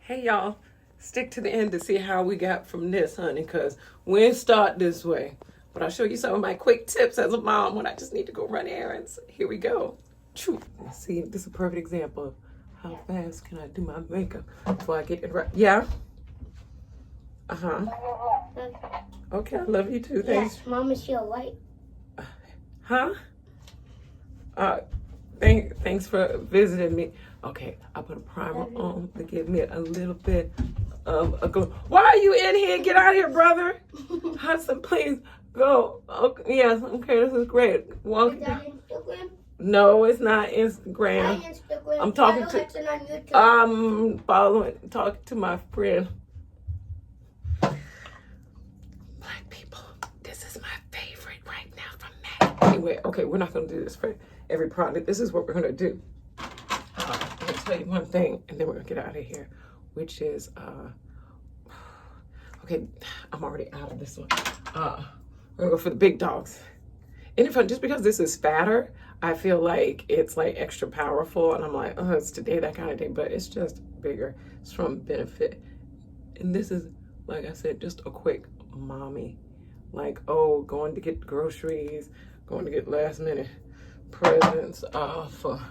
Hey y'all, stick to the end to see how we got from this, honey, because we didn't start this way. But I'll show you some of my quick tips as a mom when I just need to go run errands. Here we go. Choo. See, this is a perfect example of how fast can I do my makeup before I get it right. Yeah? Uh-huh. Okay, I love you too. Thanks. Yes, Mom, is your white? Huh? Thanks for visiting me. Okay, I put a primer on to give me a little bit of a glow. Why are you in here? Get out of here, brother. Hudson, please go. Okay, yes, okay, this is great. Walk. Is that Instagram? No, it's not Instagram. Instagram. I'm talking Follow to Hudson on YouTube. talking to my friend. Black people, this is my favorite right now from Mac. Anyway, okay, we're not gonna do this for every product. This is what we're gonna do. I'm gonna tell you one thing, and then we're gonna get out of here, which is okay. I'm already out of this one. We're gonna go for the big dogs. And if just because this is fatter, I feel like it's like extra powerful, and I'm like, oh, it's today that kind of day, but it's just bigger. It's from Benefit, and this is, like I said, just a quick mommy, like, oh, going to get groceries, going to get last minute presents for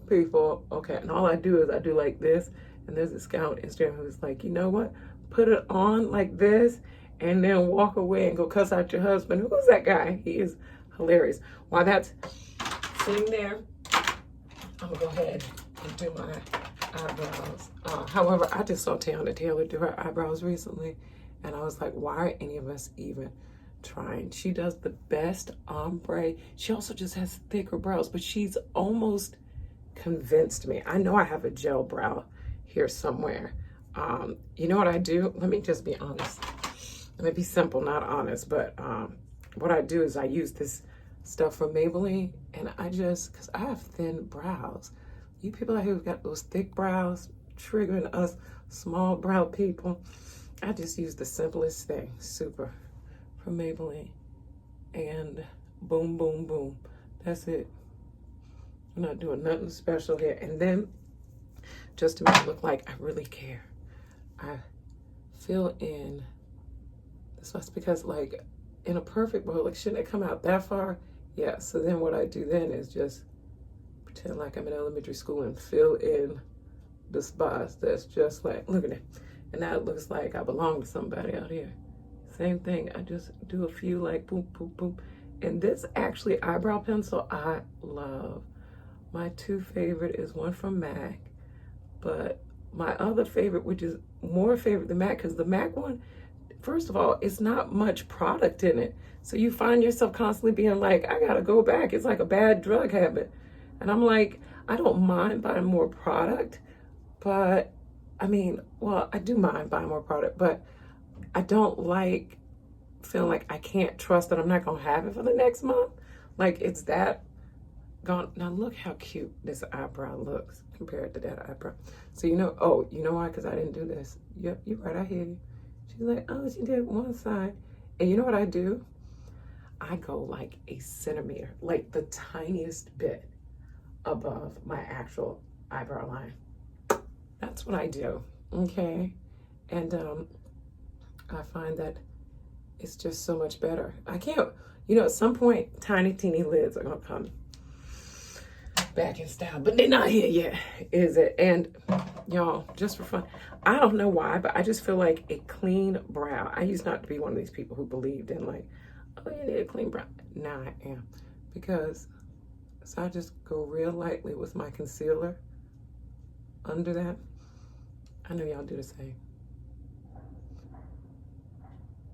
people. Okay, and all I do is I do like this, and there's this guy on Instagram who's like, you know what? Put it on like this, and then walk away and go cuss out your husband. Who's that guy? He is hilarious. While that's sitting there, I'm gonna go ahead and do my eyebrows. However, I just saw Tiana Taylor do her eyebrows recently, and I was like, why are any of us even trying? She does the best ombre. She also just has thicker brows, but she's almost convinced me. I know I have a gel brow here somewhere. You know what I do? Let me just be honest. Let me be simple, not honest, but what I do is I use this stuff from Maybelline, and I just, because I have thin brows. You people out here who've got those thick brows, triggering us small brow people, I just use the simplest thing, Super, from Maybelline, and boom, boom, boom. That's it. I'm not doing nothing special here. And then, just to make it look like I really care, I fill in this. That's because, like, in a perfect world, like, shouldn't it come out that far? Yeah, so then what I do then is just pretend like I'm in elementary school and fill in the spots that's just like, look at it. And now it looks like I belong to somebody out here. Same thing, I just do a few like boom, boom, boom. And this actually eyebrow pencil I love. My two favorite is one from MAC, but my other favorite, which is more favorite than MAC, because the MAC one, first of all, it's not much product in it. So you find yourself constantly being like, I gotta go back. It's like a bad drug habit. And I'm like, I don't mind buying more product, but I mean, well, I do mind buying more product, but I don't like feeling like I can't trust that I'm not gonna have it for the next month. Like, it's that gone. Now look how cute this eyebrow looks compared to that eyebrow. So you know, oh, you know why? Because I didn't do this. Yep, you're right, I hear you. She's like, oh, she did one side. And you know what I do? I go like a centimeter, like the tiniest bit above my actual eyebrow line. That's what I do, okay? And I find that it's just so much better. I can't, you know, at some point, tiny, teeny lids are gonna come back in style, but they're not here yet, is it? And y'all, just for fun, I don't know why, but I just feel like a clean brow. I used not to be one of these people who believed in like, oh, you need a clean brow. Now I am, because so I just go real lightly with my concealer under that. I know y'all do the same.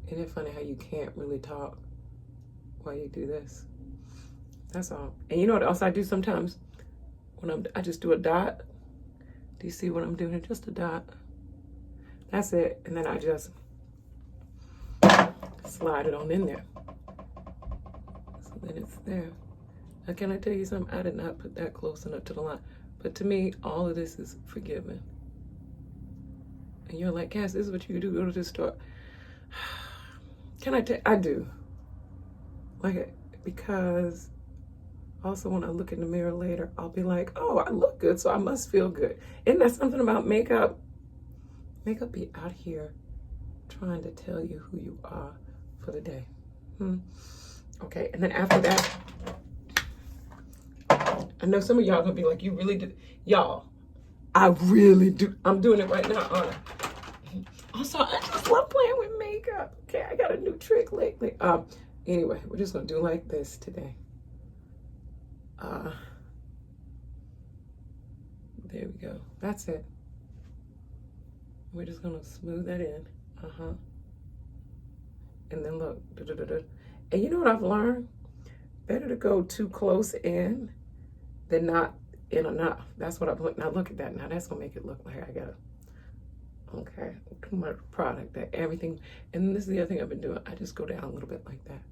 Isn't it funny how you can't really talk while you do this? That's all. And you know what else I do sometimes? When I just do a dot. Do you see what I'm doing? Just a dot. That's it. And then I just slide it on in there. So then it's there. Now, can I tell you something? I did not put that close enough to the line. But to me, all of this is forgiven. And you're like, Cass, this is what you do. Go to the store. Can I tell? I do. Like, because also when I look in the mirror later, I'll be like, oh, I look good, so I must feel good. Isn't that something about makeup? Makeup be out here trying to tell you who you are for the day. Okay, and then after that, I know some of y'all gonna be like, you really do. Y'all, I really do. I'm doing it right now, Anna. Also, I just love playing with makeup. Okay, I got a new trick lately. Anyway, we're just gonna do like this today. There we go. That's it. We're just gonna smooth that in. And then look. And you know what I've learned? Better to go too close in than not in enough. That's what I've learned. Now look at that. Now that's gonna make it look like I got okay, too much product, that everything. And this is the other thing I've been doing. I just go down a little bit like that.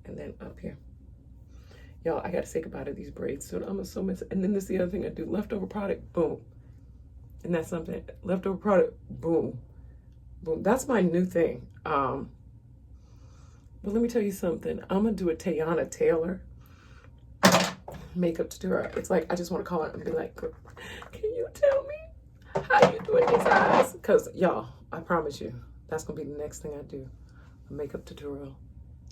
And then up here. Y'all, I gotta say goodbye to these braids soon. I'm so miss. And then this is the other thing I do. Leftover product, boom. And that's something. Leftover product, boom. Boom. That's my new thing. But let me tell you something. I'm gonna do a Tayana Taylor makeup tutorial. It's like I just want to call her and be like, can you tell me how you doing these eyes? Because y'all, I promise you, that's gonna be the next thing I do. A makeup tutorial.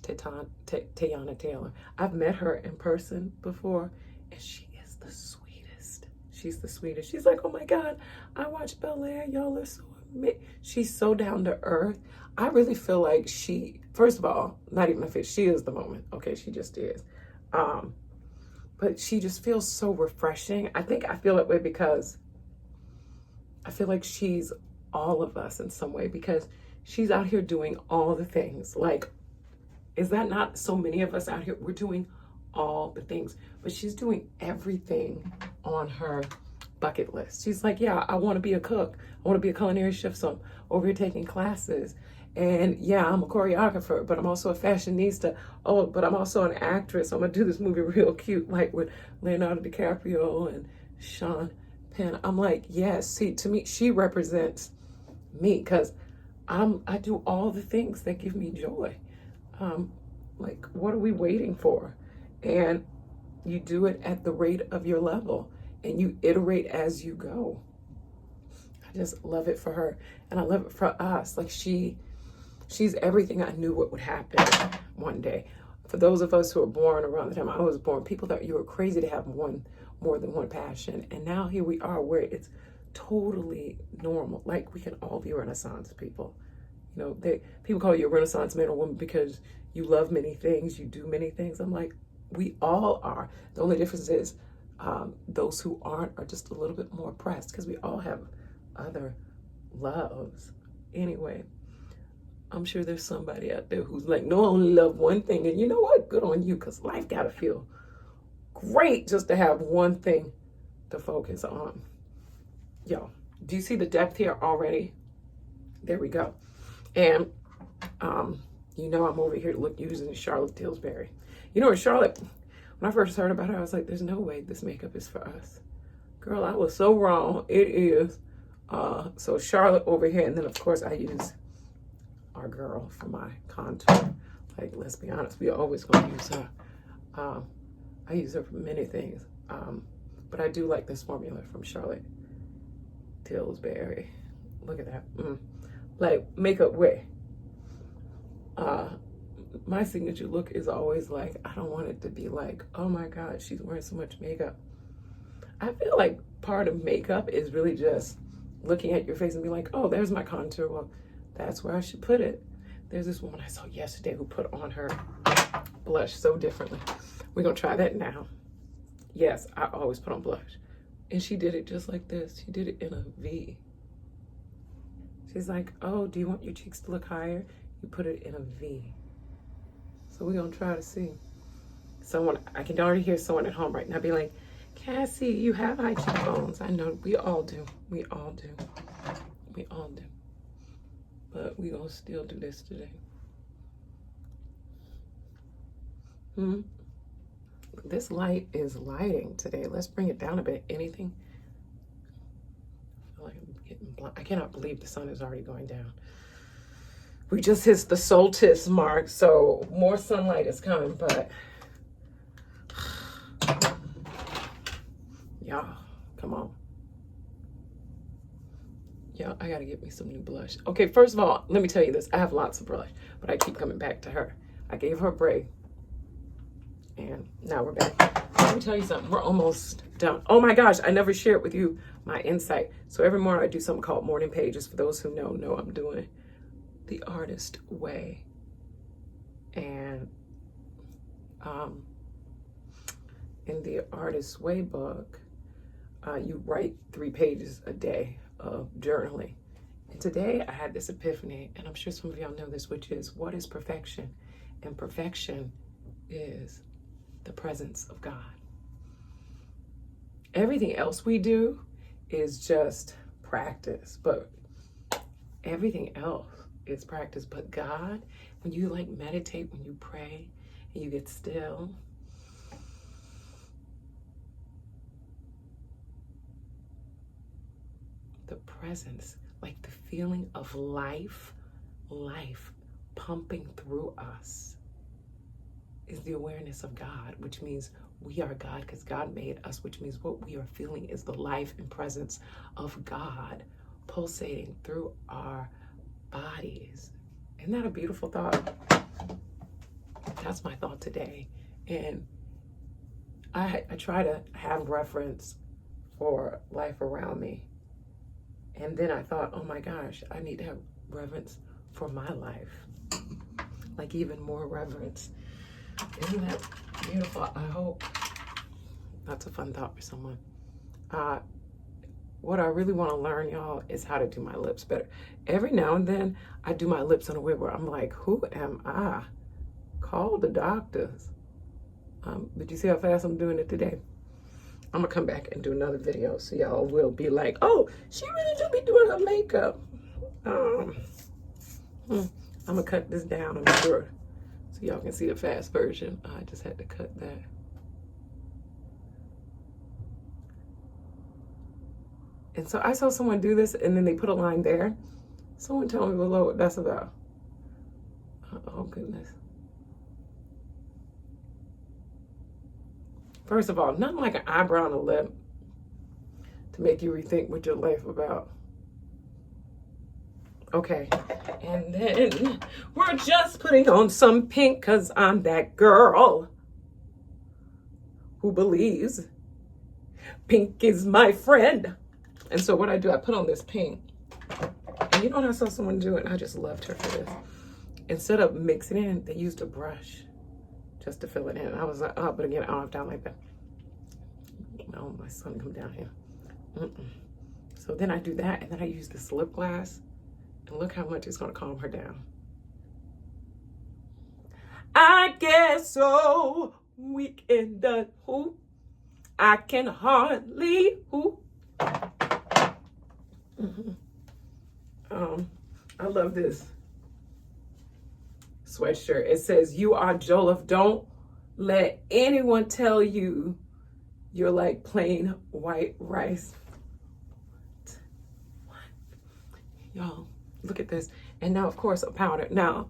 Tayana Taylor. I've met her in person before, and she is the sweetest. She's the sweetest. She's like, oh my God, I watched Bel Air. Y'all are so amazing. She's so down to earth. I really feel like she, first of all, not even a fit, she is the moment. Okay, she just is. But she just feels so refreshing. I think I feel that way because I feel like she's all of us in some way, because she's out here doing all the things. Like, is that not so many of us out here? We're doing all the things, but she's doing everything on her bucket list. She's like, yeah, I want to be a cook. I want to be a culinary chef. So I'm over here taking classes. And yeah, I'm a choreographer, but I'm also a fashionista. Oh, but I'm also an actress. I'm going to do this movie real cute, like with Leonardo DiCaprio and Sean Penn. I'm like, yes, see, to me, she represents me, because I do all the things that give me joy. Like, what are we waiting for? And you do it at the rate of your level, and you iterate as you go. I just love it for her, and I love it for us. Like, she's everything I knew what would happen one day. For those of us who were born around the time I was born, people thought you were crazy to have more than one passion. And now here we are, where it's totally normal. Like, we can all be Renaissance people. You know, people call you a Renaissance man or woman because you love many things, you do many things. I'm like, we all are. The only difference is those who aren't are just a little bit more pressed, because we all have other loves. Anyway, I'm sure there's somebody out there who's like, no, I only love one thing. And you know what? Good on you, because life gotta feel great just to have one thing to focus on. Yo, do you see the depth here already? There we go. And you know, I'm over here using Charlotte Tilbury. You know, Charlotte, when I first heard about her, I was like, there's no way this makeup is for us. Girl, I was so wrong. It is. So Charlotte over here, and then of course I use our girl for my contour. Like, let's be honest, we are always going to use her. I use her for many things. But I do like this formula from Charlotte Tilbury. Look at that. Like, makeup way. My signature look is always like, I don't want it to be like, oh my God, she's wearing so much makeup. I feel like part of makeup is really just looking at your face and be like, oh, there's my contour. Well, that's where I should put it. There's this woman I saw yesterday who put on her blush so differently. We're gonna try that now. Yes, I always put on blush. And she did it just like this. She did it in a V. She's like, oh, do you want your cheeks to look higher? You put it in a V. So we're gonna try to see. Someone, I can already hear someone at home right now be like, Cassie, you have high cheekbones. I know, we all do. We all do. We all do. But we gonna still do this today. This light is lighting today. Let's bring it down a bit. Anything? I feel like I'm getting blind. I cannot believe the sun is already going down. We just hit the solstice mark, so more sunlight is coming, but y'all, come on. Yeah, I gotta get me some new blush. Okay, first of all, let me tell you this. I have lots of blush, but I keep coming back to her. I gave her a break, and now we're back. Let me tell you something. We're almost done. Oh my gosh, I never shared with you my insight. So every morning I do something called morning pages. For those who know I'm doing the artist way. And in the artist way book, you write 3 pages a day of journaling. And today I had this epiphany, and I'm sure some of y'all know this, which is, what is perfection? And perfection is the presence of God. Everything else we do is just practice, but everything else is practice. But God, when you like meditate, when you pray and you get still, the presence, like the feeling of life pumping through us, is the awareness of God, which means we are God because God made us, which means what we are feeling is the life and presence of God pulsating through our bodies. Isn't that a beautiful thought? That's my thought today. And I try to have reference for life around me. And then I thought, oh my gosh, I need to have reverence for my life. Like even more reverence. Isn't that beautiful? I hope that's a fun thought for someone. What I really want to learn, y'all, is how to do my lips better. Every now and then I do my lips in a way where I'm like, who am I? Call the doctors. But you see how fast I'm doing it today? I'm gonna come back and do another video so y'all will be like, oh, she really do be doing her makeup. I'm gonna cut this down, I'm sure, so y'all can see the fast version. I just had to cut that. And so I saw someone do this, and then they put a line there. Someone tell me below what that's about. Oh goodness. First of all, nothing like an eyebrow and a lip to make you rethink what your life about. Okay, and then we're just putting on some pink because I'm that girl who believes pink is my friend. And so what I do, I put on this pink. And you know what I saw someone do, and I just loved her for this. Instead of mixing in, they used a brush just to fill it in. I was like, oh, but again, I don't have time like that. No, my son come down here. So then I do that, and then I use this lip gloss, and look how much it's gonna calm her down. I get so weak in the who, I can hardly who. I love this sweatshirt. It says, you are Jollof. Don't let anyone tell you you're like plain white rice. What? Y'all, look at this. And now, of course, a powder. Now,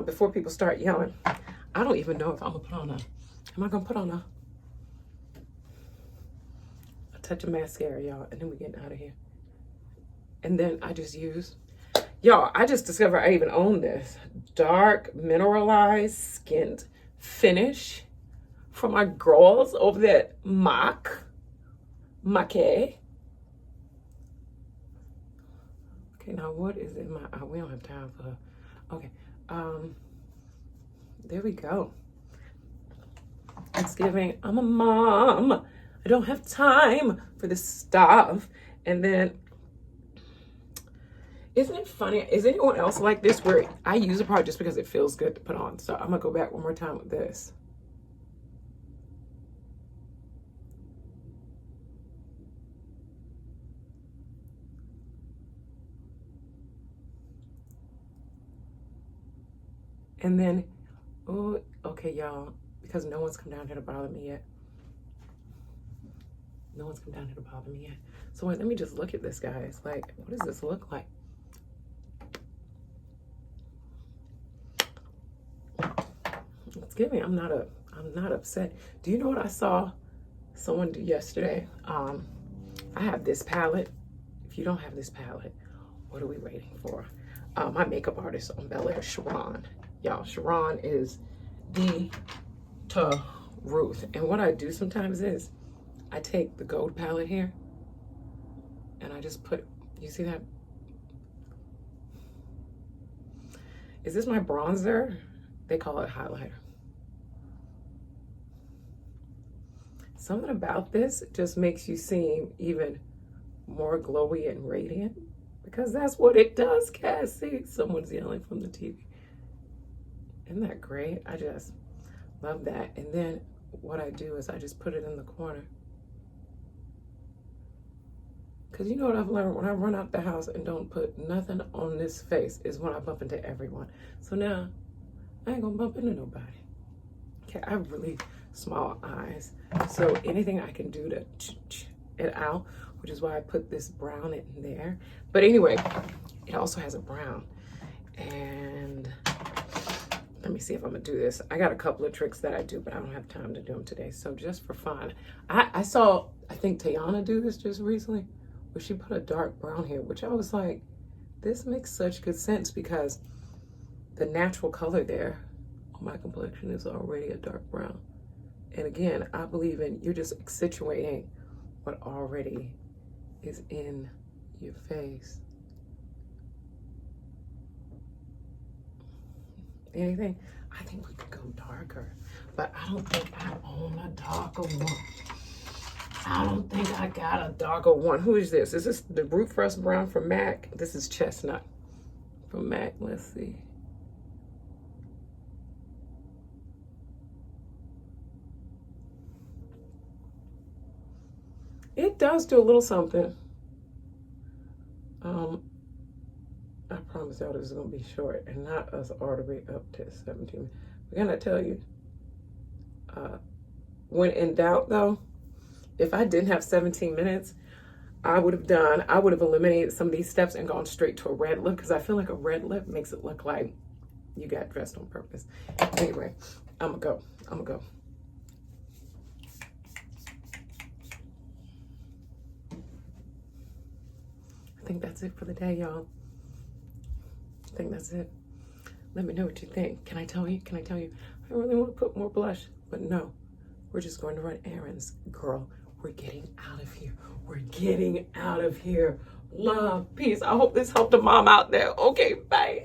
before people start yelling, I don't even know if I'm gonna put on am I gonna put on a touch of mascara, y'all, and then we're getting out of here. And then I just use, y'all, I just discovered I even own this dark mineralized skinned finish for my girls over there at Make. Okay, now what is in my, we don't have time for, okay, there we go. Thanksgiving, I'm a mom. I don't have time for this stuff. And then, isn't it funny? Is anyone else like this where I use a product just because it feels good to put on? So I'm gonna go back one more time with this. And then, oh, okay, y'all, because no one's come down here to bother me yet. No one's come down here to bother me yet. So wait, let me just look at this, guys. Like, what does this look like? It's giving. I'm not upset. Do you know what I saw someone do yesterday? I have this palette. If you don't have this palette, what are we waiting for? My makeup artist on Bel Air, Sharon. Y'all, Sharon is the Ruth. And what I do sometimes is I take the gold palette here and I just put, you see that? Is this my bronzer? They call it highlighter. Something about this just makes you seem even more glowy and radiant, because that's what it does, Cassie. Someone's yelling from the TV. Isn't that great? I just love that. And then what I do is I just put it in the corner. Because you know what I've learned? When I run out the house and don't put nothing on this face is when I bump into everyone. So now I ain't gonna bump into nobody. Okay, I have really small eyes. So anything I can do to it out, which is why I put this brown in there. But anyway, it also has a brown. And let me see if I'm gonna do this. I got a couple of tricks that I do, but I don't have time to do them today. So just for fun, I saw, I think Tayana do this just recently, where she put a dark brown here, which I was like, this makes such good sense, because the natural color there on my complexion is already a dark brown. And again, I believe in, you're just accentuating what already is in your face. Anything? I think we could go darker, but I don't think I own a darker one. I don't think I got a darker one. Who is this? Is this the Root Frost Brown from MAC? This is Chestnut from MAC. Let's see. It does do a little something. I promise y'all this is gonna be short and not us all the way up to 17. We're gonna tell you, when in doubt though, if I didn't have 17 minutes, I would have eliminated some of these steps and gone straight to a red lip, because I feel like a red lip makes it look like you got dressed on purpose. Anyway, I'm gonna go. I think that's it for the day, y'all. I think that's it. Let me know what you think. Can I tell you? I really want to put more blush, but no. We're just going to run errands. Girl, we're getting out of here. We're getting out of here. Love, peace. I hope this helped a mom out there. Okay, bye.